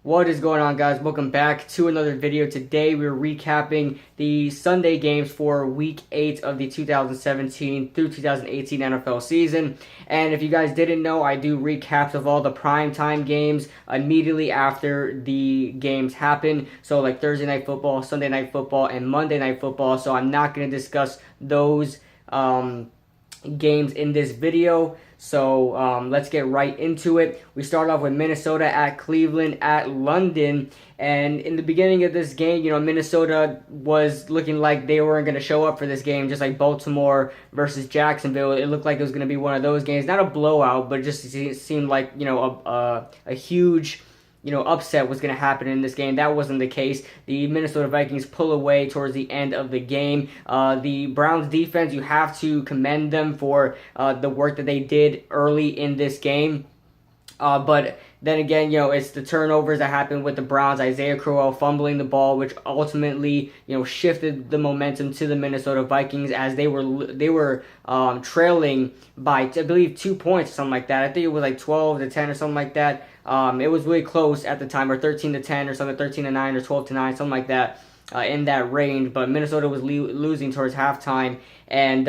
What is going on, guys? Welcome back to another video. Today we're recapping the Sunday games for Week 8 of the 2017 through 2018 NFL season. And if you guys didn't know, I do recaps of all the primetime games immediately after the games happen. So like Thursday Night Football, Sunday Night Football, and Monday Night Football. So I'm not going to discuss those games in this video. So let's get right into it. We start off with Minnesota at Cleveland at London. And in the beginning of this game, Minnesota was looking like they weren't going to show up for this game, just like Baltimore versus Jacksonville. It looked like it was going to be one of those games. Not a blowout, but it just seemed like, a huge upset was going to happen in this game. That wasn't the case. The Minnesota Vikings pull away towards the end of the game. The Browns defense, you have to commend them for the work that they did early in this game. But then again, it's the turnovers that happened with the Browns. Isaiah Crowell fumbling the ball, which ultimately, shifted the momentum to the Minnesota Vikings as they were trailing by, I believe, 2 points or something like that. I think it was like 12-10 or something like that. It was really close at the time, or 13-10 or something, 13-9 or 12-9, something like that, in that range. But Minnesota was losing towards halftime, and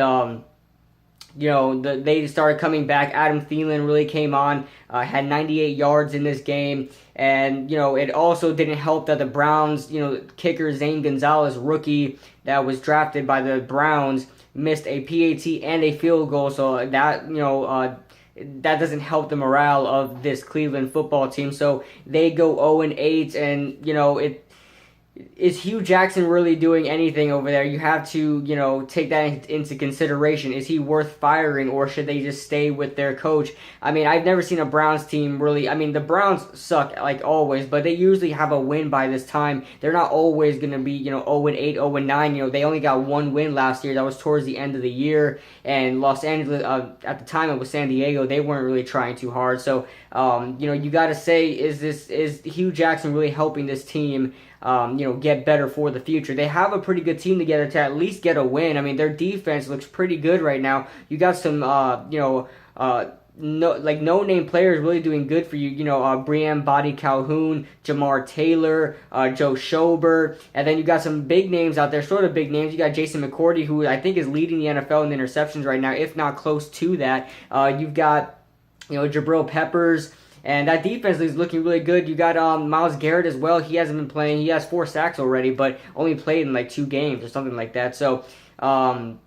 they started coming back. Adam Thielen really came on, had 98 yards in this game, and it also didn't help that the Browns, kicker Zane Gonzalez, rookie that was drafted by the Browns, missed a PAT and a field goal. So that that doesn't help the morale of this Cleveland football team. So they go 0-8, and is Hugh Jackson really doing anything over there? You have to, take that into consideration. Is he worth firing, or should they just stay with their coach? I mean, I've never seen a Browns team really. I mean, the Browns suck like always, but they usually have a win by this time. They're not always going to be, 0-8, 0-9. They only got one win last year. That was towards the end of the year. And Los Angeles, at the time it was San Diego, they weren't really trying too hard. So, you got to say, is Hugh Jackson really helping this team get better for the future? They have a pretty good team together to at least get a win. I mean, their defense looks pretty good right now. You got some, no-name players really doing good for you. Brian Body Calhoun, Jamar Taylor, Joe Schobert, and then you got some big names out there, sort of big names. You got Jason McCourty, who I think is leading the NFL in interceptions right now, if not close to that. You've got, Jabril Peppers. And that defense is looking really good. You got Myles Garrett as well. He hasn't been playing. He has 4 sacks already, but only played in like 2 games or something like that. So, and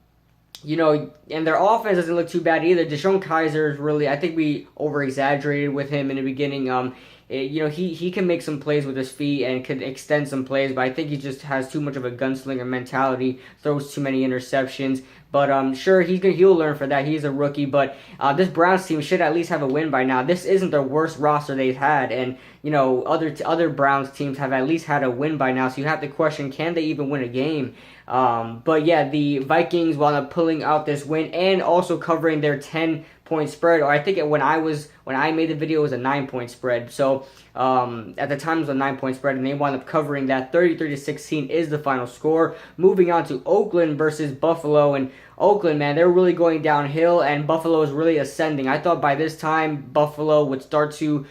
their offense doesn't look too bad either. Deshaun Kaiser is really, I think we over-exaggerated with him in the beginning. He can make some plays with his feet and can extend some plays, but I think he just has too much of a gunslinger mentality, throws too many interceptions. But sure, he'll learn for that. He's a rookie, but this Browns team should at least have a win by now. This isn't the worst roster they've had, and other Browns teams have at least had a win by now. So you have to question, can they even win a game? But yeah, the Vikings wound up pulling out this win and also covering their 10-point spread. Or I think when I made the video, it was a 9-point spread. So at the time it was a 9-point spread, and they wound up covering that. 33-16 is the final score. Moving on to Oakland versus Buffalo, and Oakland, man, they're really going downhill, and Buffalo is really ascending. I thought by this time Buffalo would start to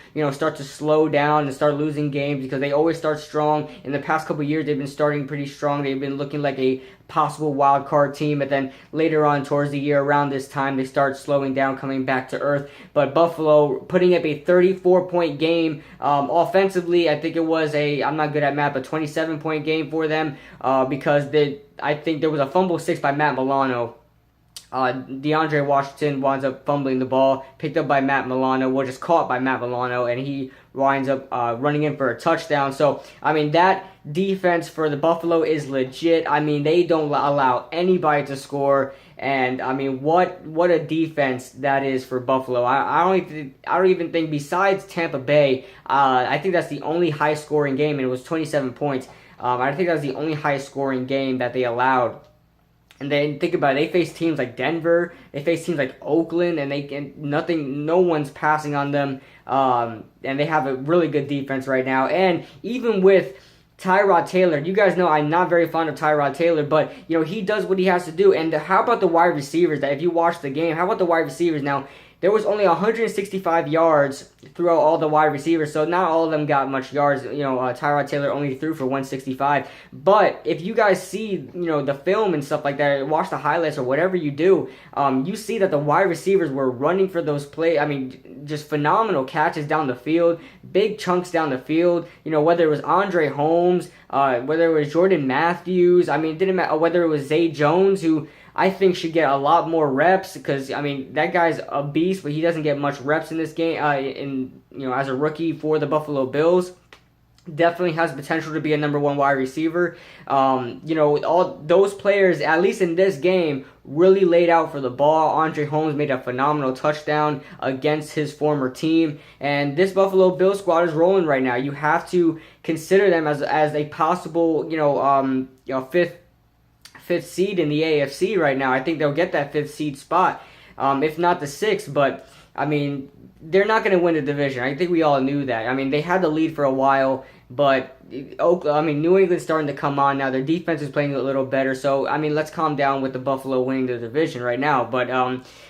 slow down and start losing games, because they always start strong. In the past couple of years, they've been starting pretty strong. They've been looking like a possible wild card team, but then later on towards the year, around this time, they start slowing down, coming back to earth. But Buffalo putting up a 34-point game. Offensively, I think it was I'm not good at math, but 27-point game for them, because I think there was a fumble 6 by Matt Milano. DeAndre Washington winds up fumbling the ball, picked up by Matt Milano, just caught by Matt Milano, and he winds up running in for a touchdown. So, I mean, that defense for the Buffalo is legit. I mean, they don't allow anybody to score, and I mean, what a defense that is for Buffalo. I don't even think, besides Tampa Bay, I think that's the only high-scoring game, and it was 27 points. I think that was the only high-scoring game that they allowed. And then think about it, they face teams like Denver, they face teams like Oakland, and no one's passing on them. And they have a really good defense right now. And even with Tyrod Taylor, you guys know I'm not very fond of Tyrod Taylor, but he does what he has to do. And how about the wide receivers? That if you watch the game, how about the wide receivers now? there was only 165 yards throughout all the wide receivers, so not all of them got much yards. Tyrod Taylor only threw for 165. But if you guys see, the film and stuff like that, watch the highlights or whatever you do, you see that the wide receivers were running for those plays. I mean, just phenomenal catches down the field, big chunks down the field. Whether it was Andre Holmes, whether it was Jordan Matthews, I mean, it didn't matter. Whether it was Zay Jones, who I think should get a lot more reps because, I mean, that guy's a beast, but he doesn't get much reps in this game as a rookie for the Buffalo Bills. Definitely has potential to be a number one wide receiver. All those players, at least in this game, really laid out for the ball. Andre Holmes made a phenomenal touchdown against his former team. And this Buffalo Bills squad is rolling right now. You have to consider them as a possible, fifth seed in the AFC right now. I think they'll get that fifth seed spot, if not the sixth. But I mean, they're not going to win the division. I think we all knew that. I mean, they had the lead for a while, but New England's starting to come on now. Their defense is playing a little better. So I mean, let's calm down with the Buffalo winning the division right now. But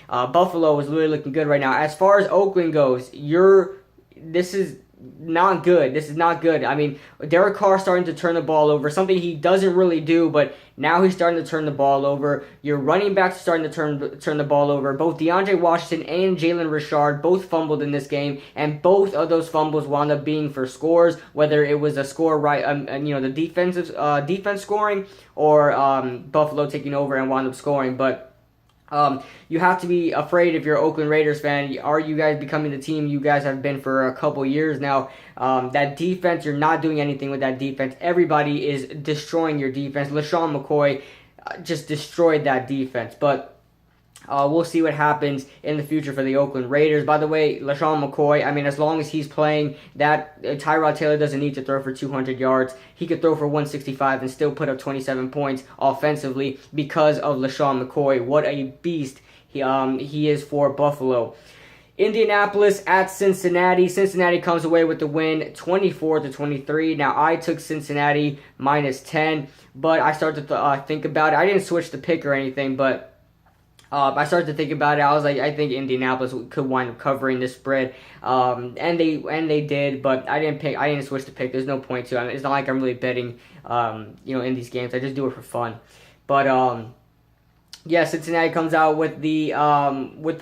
Buffalo is really looking good right now. As far as Oakland goes, this is not good. This is not good. I mean, Derek Carr's starting to turn the ball over, something he doesn't really do, but now he's starting to turn the ball over. Your running backs are starting to turn the ball over. Both DeAndre Washington and Jalen Richard both fumbled in this game, and both of those fumbles wound up being for scores, whether it was a score the defense scoring or Buffalo taking over and wound up scoring. But you have to be afraid if you're an Oakland Raiders fan. Are you guys becoming the team you guys have been for a couple years now? That defense, you're not doing anything with that defense. Everybody is destroying your defense. LaShawn McCoy just destroyed that defense. But we'll see what happens in the future for the Oakland Raiders. By the way, LaShawn McCoy, I mean, as long as he's playing, that Tyrod Taylor doesn't need to throw for 200 yards. He could throw for 165 and still put up 27 points offensively because of LaShawn McCoy. What a beast he is for Buffalo. Indianapolis at Cincinnati. Cincinnati comes away with the win, 24-23. Now, I took Cincinnati -10, but I started to think about it. I didn't switch the pick or anything, but I started to think about it. I was like, I think Indianapolis could wind up covering this spread, and they did. But I didn't switch the pick. There's no point to it. It's not like I'm really betting, in these games. I just do it for fun. But yeah, Cincinnati comes out with the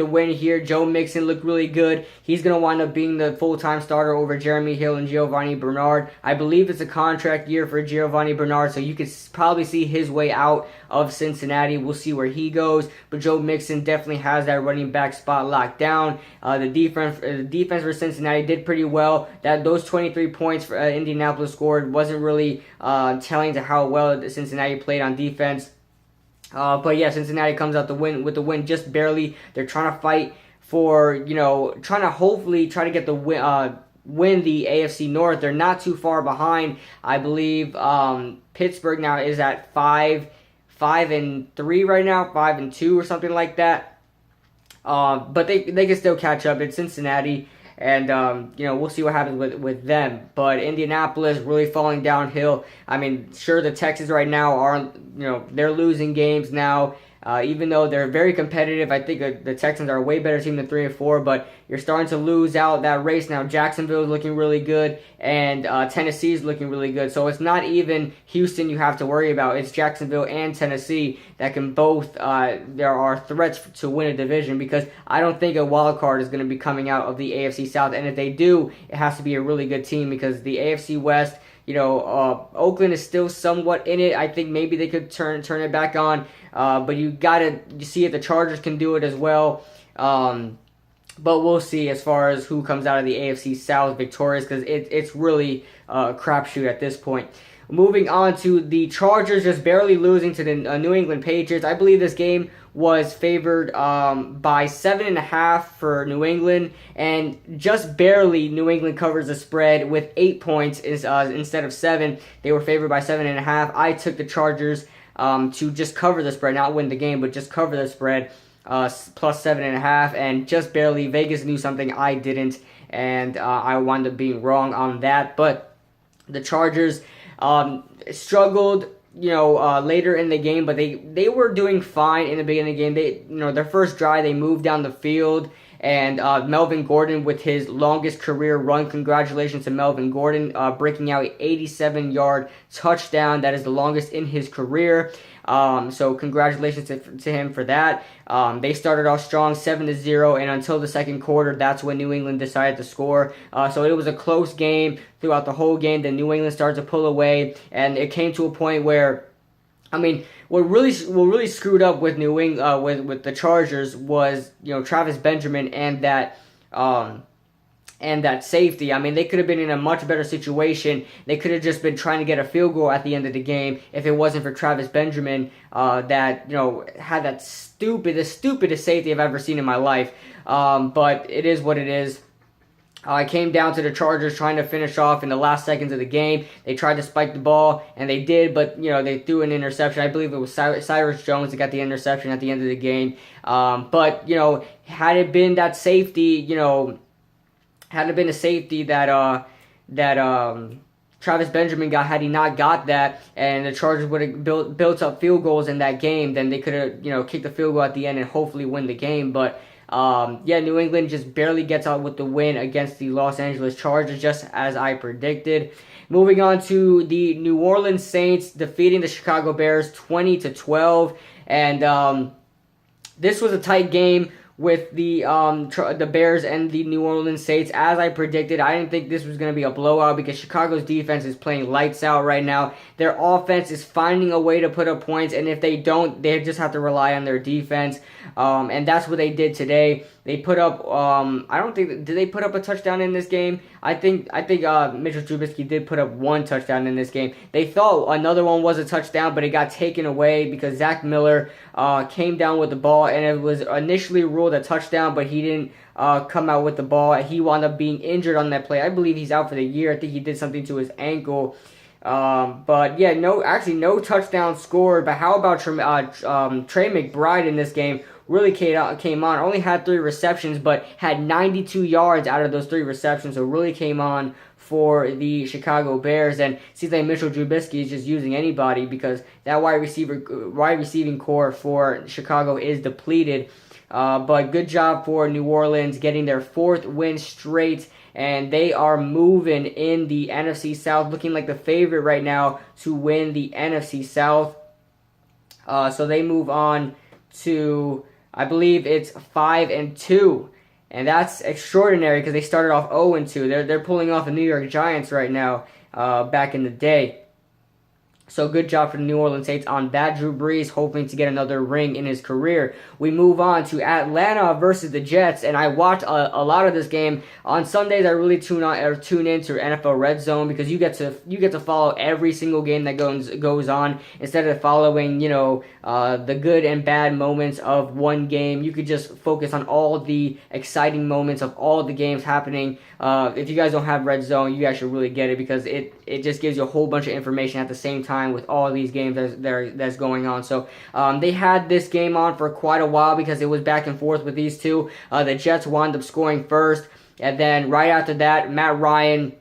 win here. Joe Mixon looked really good. He's going to wind up being the full-time starter over Jeremy Hill and Giovanni Bernard. I believe it's a contract year for Giovanni Bernard, so you could probably see his way out of Cincinnati. We'll see where he goes, but Joe Mixon definitely has that running back spot locked down. The defense for Cincinnati did pretty well. Those 23 points for Indianapolis scored wasn't really telling to how well Cincinnati played on defense. But yeah, Cincinnati comes out with the win just barely. They're trying to fight for, trying to hopefully try to get the win the AFC North. They're not too far behind. I believe Pittsburgh now is at 5-3 right now, 5-2 or something like that. But they can still catch up. It's Cincinnati. And, we'll see what happens with them. But Indianapolis really falling downhill. I mean, sure, the Texans right now they're losing games now. Even though they're very competitive, I think the Texans are a way better team than 3-4. But you're starting to lose out that race now. Jacksonville is looking really good, and Tennessee is looking really good. So it's not even Houston you have to worry about. It's Jacksonville and Tennessee that can both. There are threats to win a division because I don't think a wild card is going to be coming out of the AFC South. And if they do, it has to be a really good team because the AFC West. Oakland is still somewhat in it. I think maybe they could turn it back on. But you see if the Chargers can do it as well. But we'll see as far as who comes out of the AFC South victorious because it's really a crapshoot at this point. Moving on to the Chargers just barely losing to the New England Patriots. I believe this game was favored by 7.5 for New England, and just barely New England covers the spread with 8 points instead of 7. They were favored by 7.5. I took the Chargers to just cover the spread, not win the game, but just cover the spread plus 7.5, and just barely Vegas knew something I didn't, and I wound up being wrong on that. But the Chargers struggled, later in the game, but they were doing fine in the beginning of the game. Their first drive, they moved down the field, And Melvin Gordon with his longest career run. Congratulations to Melvin Gordon, breaking out an 87-yard touchdown. That is the longest in his career. So congratulations to him for that. They started off strong, 7-0, and until the second quarter, that's when New England decided to score. So it was a close game throughout the whole game. Then New England started to pull away, and it came to a point where, I mean, what really screwed up with New England with the Chargers was, Travis Benjamin and that safety. I mean, they could have been in a much better situation. They could have just been trying to get a field goal at the end of the game if it wasn't for Travis Benjamin that had the stupidest safety I've ever seen in my life. But it is what it is. It came down to the Chargers trying to finish off in the last seconds of the game. They tried to spike the ball, and they did, but they threw an interception. I believe it was Cyrus Jones that got the interception at the end of the game. But had it been that safety, had it been a safety that Travis Benjamin got, had he not got that, and the Chargers would have built up field goals in that game, then they could have kicked the field goal at the end and hopefully win the game. But New England just barely gets out with the win against the Los Angeles Chargers, just as I predicted. Moving on to the New Orleans Saints defeating the Chicago Bears 20-12, and this was a tight game with the Bears and the New Orleans Saints. As I predicted, I didn't think this was going to be a blowout because Chicago's defense is playing lights out right now. Their offense is finding a way to put up points, and if they don't, they just have to rely on their defense. And that's what they did today. They put up, did they put up a touchdown in this game? I think Mitchell Trubisky did put up one touchdown in this game. They thought another one was a touchdown, but it got taken away because Zach Miller came down with the ball, and it was initially ruled a touchdown, but he didn't come out with the ball. He wound up being injured on that play. I believe he's out for the year. I think he did something to his ankle. But yeah, no touchdown scored. But how about Trey McBride in this game? Really came on. Only had 3 receptions, but had 92 yards out of those 3 receptions. So really came on for the Chicago Bears. And it seems like Mitchell Trubisky is just using anybody because that wide receiving core for Chicago is depleted. But good job for New Orleans getting their 4th win straight. And they are moving in the NFC South, looking like the favorite right now to win the NFC South. So they move on to, I believe it's 5-2, and that's extraordinary because they started off 0-2. They're pulling off the New York Giants right now, back in the day. So good job for the New Orleans Saints on that. Drew Brees hoping to get another ring in his career. We move on to Atlanta versus the Jets, and I watch a lot of this game. On Sundays, I really tune in to NFL Red Zone because you get to follow every single game that goes on instead of following the good and bad moments of one game. You could just focus on all the exciting moments of all the games happening. If you guys don't have Red Zone, you guys should really get it because it just gives you a whole bunch of information at the same time with all these games that's going on. So they had this game on for quite a while because it was back and forth with these two. The Jets wound up scoring first, and then right after that, Matt Ryan,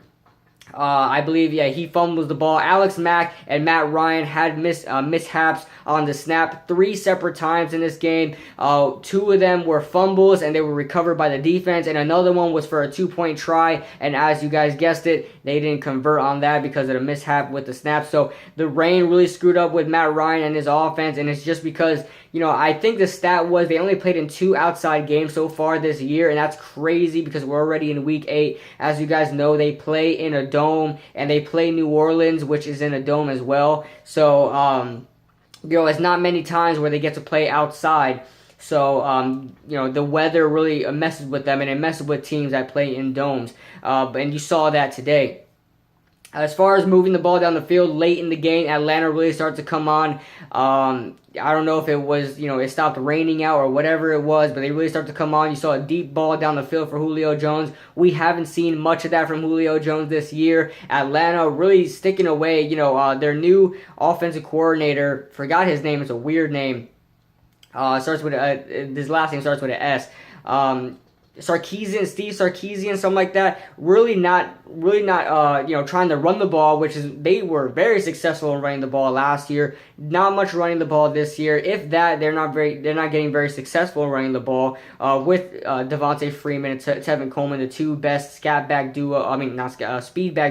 I believe, he fumbles the ball. Alex Mack and Matt Ryan had mishaps on the snap 3 separate times in this game. 2 of them were fumbles, and they were recovered by the defense, and another one was for a 2-point try, and as you guys guessed it, they didn't convert on that because of the mishap with the snap. So the rain really screwed up with Matt Ryan and his offense, and it's just because, I think the stat was they only played in 2 outside games so far this year, and that's crazy because we're already in week 8. As you guys know, they play in a dome, and they play New Orleans, which is in a dome as well. So, it's not many times where they get to play outside. So, the weather really messes with them, and it messes with teams that play in domes. And you saw that today. As far as moving the ball down the field late in the game, Atlanta really started to come on. I don't know if it was, it stopped raining out or whatever it was, but they really started to come on. You saw a deep ball down the field for Julio Jones. We haven't seen much of that from Julio Jones this year. Atlanta really sticking away. Their new offensive coordinator, forgot his name, it's a weird name. Starts with his last name starts with an S. Steve Sarkisian, something like that. Really not, trying to run the ball, which is they were very successful in running the ball last year. Not much running the ball this year. If that, they're not getting very successful in running the ball. With Devontae Freeman and Tevin Coleman, the two best speedback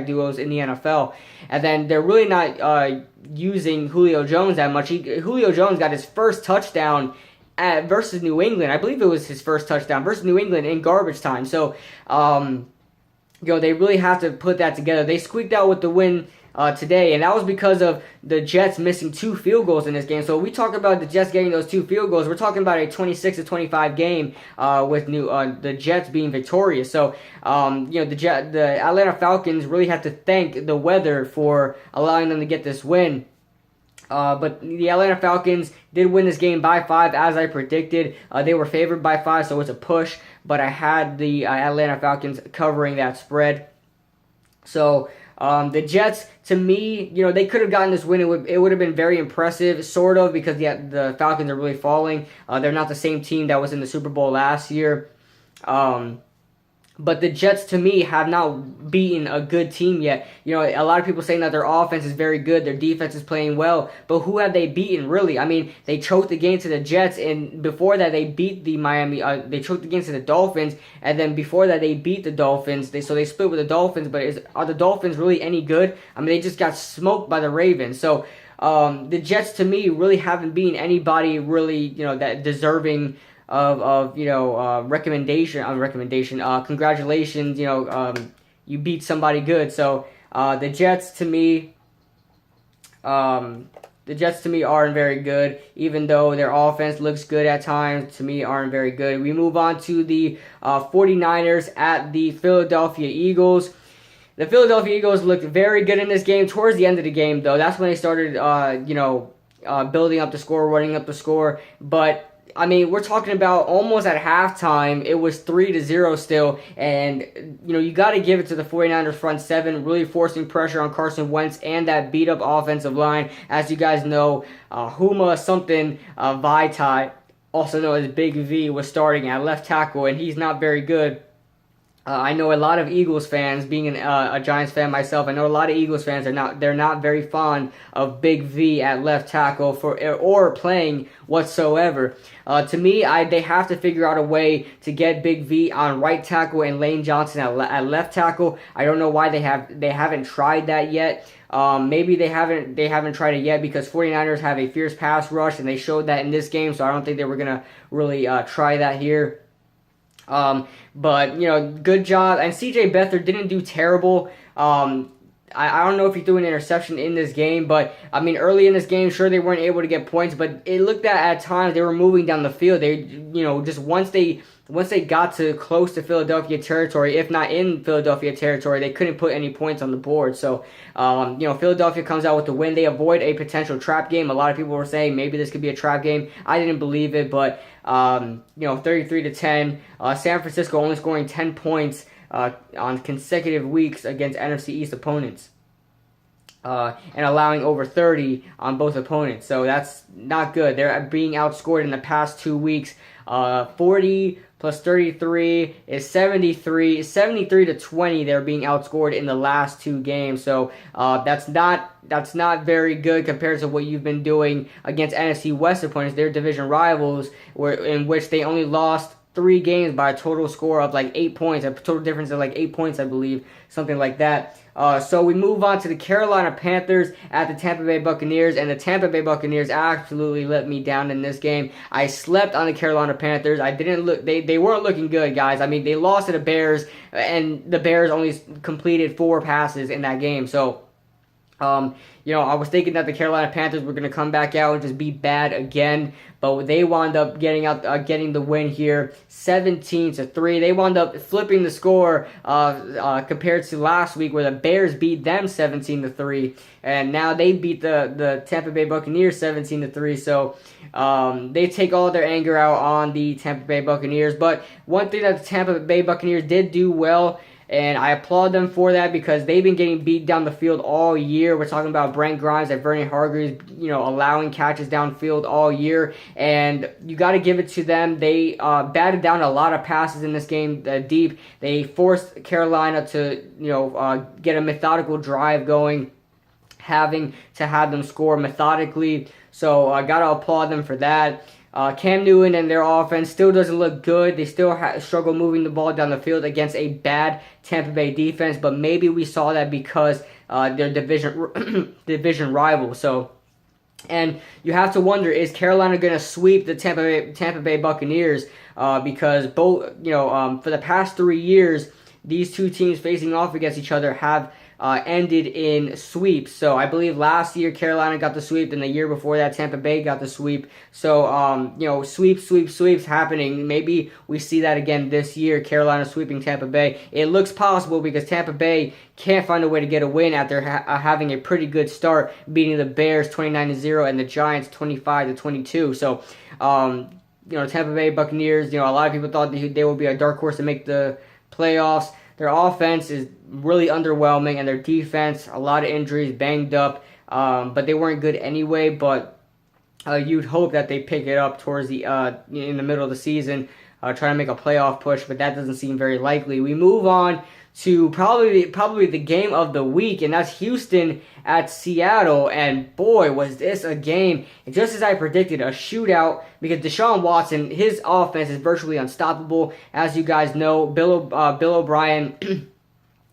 duos in the NFL, and then they're really not using Julio Jones that much. Julio Jones got his first touchdown versus New England. I believe it was his first touchdown versus New England in garbage time. So, they really have to put that together. They squeaked out with the win today, and that was because of the Jets missing 2 field goals in this game. So we talk about the Jets getting those 2 field goals. We're talking about a 26-25 game with the Jets being victorious. So, the Atlanta Falcons really have to thank the weather for allowing them to get this win. But the Atlanta Falcons did win this game by 5, as I predicted. They were favored by 5, so it's a push. But I had the Atlanta Falcons covering that spread. So the Jets, to me, they could have gotten this win. It would have been very impressive, sort of, because the Falcons are really falling. They're not the same team that was in the Super Bowl last year. But the Jets, to me, have not beaten a good team yet. A lot of people saying that their offense is very good, their defense is playing well, but who have they beaten, really? I mean, they choked the game to the Jets, and before that, they beat the they choked the game to the Dolphins, and then before that, they beat the Dolphins. So they split with the Dolphins, but are the Dolphins really any good? I mean, they just got smoked by the Ravens. So the Jets, to me, really haven't beaten anybody really, that deserving of recommendation. Congratulations, you beat somebody good. So the Jets to me aren't very good, even though their offense looks good at times. To me, aren't very good. We move on to the 49ers at the Philadelphia Eagles. The Philadelphia Eagles looked very good in this game. Towards the end of the game, though, that's when they started building up the score, running up the score. But I mean, we're talking about almost at halftime, it was 3-0 still, and, you got to give it to the 49ers front seven, really forcing pressure on Carson Wentz and that beat-up offensive line. As you guys know, Huma Vaitai, also known as Big V, was starting at left tackle, and he's not very good. I know a lot of Eagles fans, being a Giants fan myself, I know a lot of Eagles fans they're not very fond of Big V at left tackle or playing whatsoever. To me, they have to figure out a way to get Big V on right tackle and Lane Johnson at left tackle. I don't know why they haven't tried that yet. Maybe they haven't tried it yet because 49ers have a fierce pass rush, and they showed that in this game, so I don't think they were gonna really try that here. But good job. And CJ Beathard didn't do terrible. I don't know if he threw an interception in this game, but I mean, early in this game, sure, they weren't able to get points, but it looked at times they were moving down the field. They, just once they got to close to Philadelphia territory, if not in Philadelphia territory, they couldn't put any points on the board. So, Philadelphia comes out with the win. They avoid a potential trap game. A lot of people were saying maybe this could be a trap game. I didn't believe it, but 33-10. San Francisco only scoring 10 points on consecutive weeks against NFC East opponents. And allowing over 30 on both opponents. So that's not good. They're being outscored in the past 2 weeks. 40 plus 33 is 73. 73-20, they're being outscored in the last 2 games. So that's not very good compared to what you've been doing against NFC West opponents, their division rivals, in which they only lost 3 games by a total score of like 8 points, a total difference of like 8 points, I believe, something like that. So we move on to the Carolina Panthers at the Tampa Bay Buccaneers, and the Tampa Bay Buccaneers absolutely let me down in this game. I slept on the Carolina Panthers. They weren't looking good, guys. I mean, they lost to the Bears, and the Bears only completed 4 passes in that game. So, I was thinking that the Carolina Panthers were going to come back out and just be bad again, but they wound up getting the win here, 17-3. They wound up flipping the score compared to last week, where the Bears beat them 17-3, and now they beat the Tampa Bay Buccaneers 17-3. So they take all their anger out on the Tampa Bay Buccaneers. But one thing that the Tampa Bay Buccaneers did do well, And I applaud them for that because they've been getting beat down the field all year. We're talking about Brent Grimes and Vernon Hargreaves, allowing catches downfield all year. And you got to give it to them. They batted down a lot of passes in this game deep. They forced Carolina to, get a methodical drive going, having to have them score methodically. So I got to applaud them for that. Cam Newton and their offense still doesn't look good. They still struggle moving the ball down the field against a bad Tampa Bay defense, but maybe we saw that because they're division rivals. So, and you have to wonder, is Carolina going to sweep the Tampa Bay Buccaneers? Because both, for the past 3 years, these two teams facing off against each other have ended in sweeps. So I believe last year Carolina got the sweep, and the year before that Tampa Bay got the sweep. So sweeps happening. Maybe we see that again this year, Carolina sweeping Tampa Bay. It looks possible because Tampa Bay can't find a way to get a win after having a pretty good start, beating the Bears 29-0 and the Giants 25-22. So Tampa Bay Buccaneers, a lot of people thought they would be a dark horse to make the playoffs. Their offense is really underwhelming, and their defense, a lot of injuries, banged up, but they weren't good anyway. But you'd hope that they pick it up towards the in the middle of the season, trying to make a playoff push, but that doesn't seem very likely. We move on to probably the game of the week, and that's Houston at Seattle. And boy, was this a game, just as I predicted, a shootout, because Deshaun Watson, his offense is virtually unstoppable. As you guys know, Bill O'Brien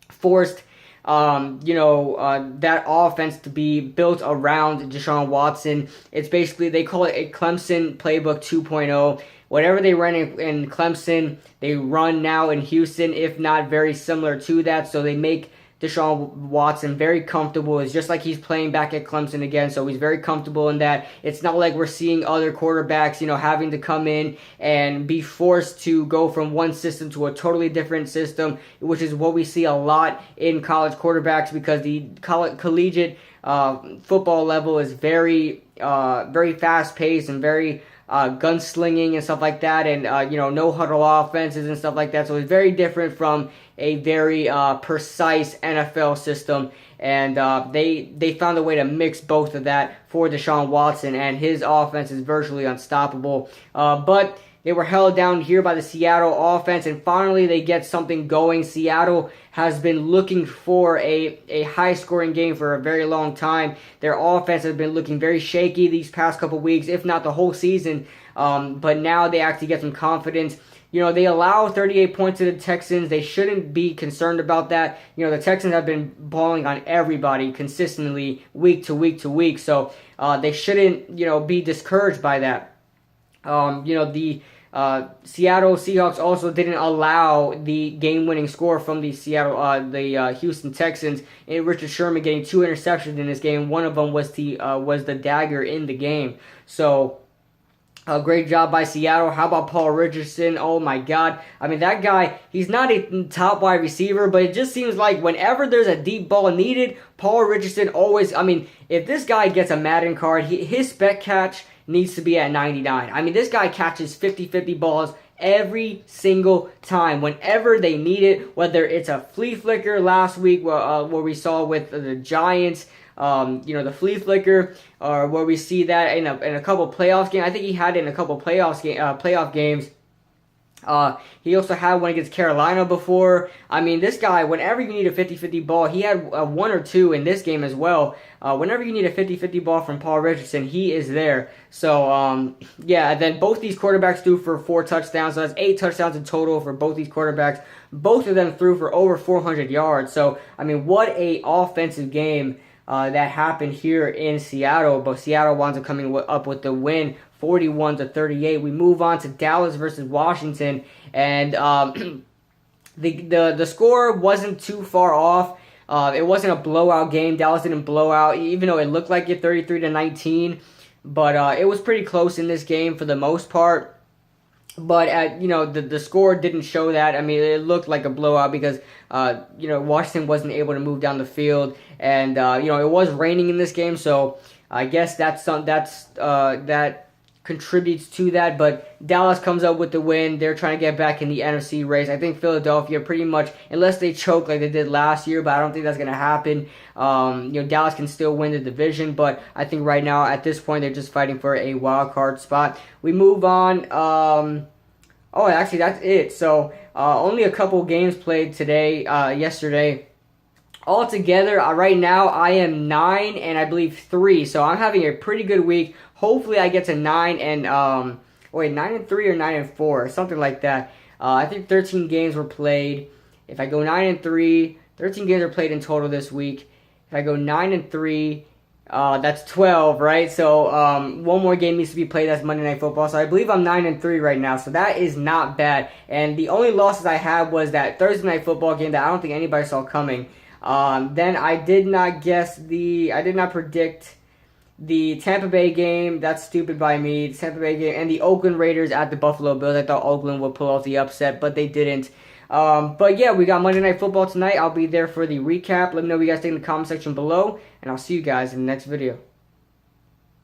forced that offense to be built around Deshaun Watson. It's basically, they call it a Clemson playbook 2.0. Whatever they ran in Clemson, they run now in Houston, if not very similar to that. So they make Deshaun Watson very comfortable. It's just like he's playing back at Clemson again, so he's very comfortable in that. It's not like we're seeing other quarterbacks, having to come in and be forced to go from one system to a totally different system, which is what we see a lot in college quarterbacks, because the collegiate football level is very fast-paced and very gunslinging and stuff like that, and no huddle offenses and stuff like that. So it's very different from a very precise NFL system, and they found a way to mix both of that for Deshaun Watson, and his offense is virtually unstoppable. But they were held down here by the Seattle offense, and finally they get something going. Seattle has been looking for a high-scoring game for a very long time. Their offense has been looking very shaky these past couple weeks, if not the whole season. But now they actually get some confidence. They allow 38 points to the Texans. They shouldn't be concerned about that. The Texans have been balling on everybody consistently week to week to week. So they shouldn't, be discouraged by that. The Seattle Seahawks also didn't allow the game-winning score from the Houston Texans. And Richard Sherman getting 2 interceptions in this game. One of them was the dagger in the game. So a great job by Seattle. How about Paul Richardson? Oh my God. I mean, that guy, he's not a top wide receiver, but it just seems like whenever there's a deep ball needed, Paul Richardson always, if this guy gets a Madden card, his spec catch needs to be at 99. This guy catches 50-50 balls every single time, whenever they need it, whether it's a flea flicker last week, where we saw with the Giants, the flea flicker, or where we see that in a couple playoff games. I think he had it in a couple playoff games. He also had one against Carolina before. This guy, whenever you need a 50-50 ball, he had 1 or 2 in this game as well. Whenever you need a 50-50 ball from Paul Richardson, he is there. So, and then both these quarterbacks threw for 4 touchdowns. So that's 8 touchdowns in total for both these quarterbacks. Both of them threw for over 400 yards. So, what a offensive game that happened here in Seattle. But Seattle winds up coming up with the win, 41-38. We move on to Dallas versus Washington, and the score wasn't too far off. It wasn't a blowout game. Dallas didn't blow out, even though it looked like it 33-19. But it was pretty close in this game for the most part. But the score didn't show that. It looked like a blowout because Washington wasn't able to move down the field, and it was raining in this game, so I guess that contributes to that, but Dallas comes up with the win. They're trying to get back in the NFC race. I think Philadelphia pretty much, unless they choke like they did last year, but I don't think that's going to happen. Dallas can still win the division, but I think right now at this point they're just fighting for a wild card spot. We move on. Oh, actually that's it. So only a couple games played today, yesterday. Altogether, right now, I am 9 and I believe 3. So I'm having a pretty good week. Hopefully, I get to 9 and 9 and 3 or 9 and 4, something like that. I think 13 games were played. If I go 9 and 3, 13 games are played in total this week. If I go 9 and 3, that's 12, right? So one more game needs to be played. That's Monday Night Football. So I believe I'm 9 and 3 right now. So that is not bad. And the only losses I had was that Thursday Night Football game that I don't think anybody saw coming. Then I did not predict the Tampa Bay game. That's stupid by me. The Tampa Bay game and the Oakland Raiders at the Buffalo Bills. I thought Oakland would pull off the upset, but they didn't. But yeah, we got Monday Night Football tonight. I'll be there for the recap. Let me know what you guys think in the comment section below, and I'll see you guys in the next video.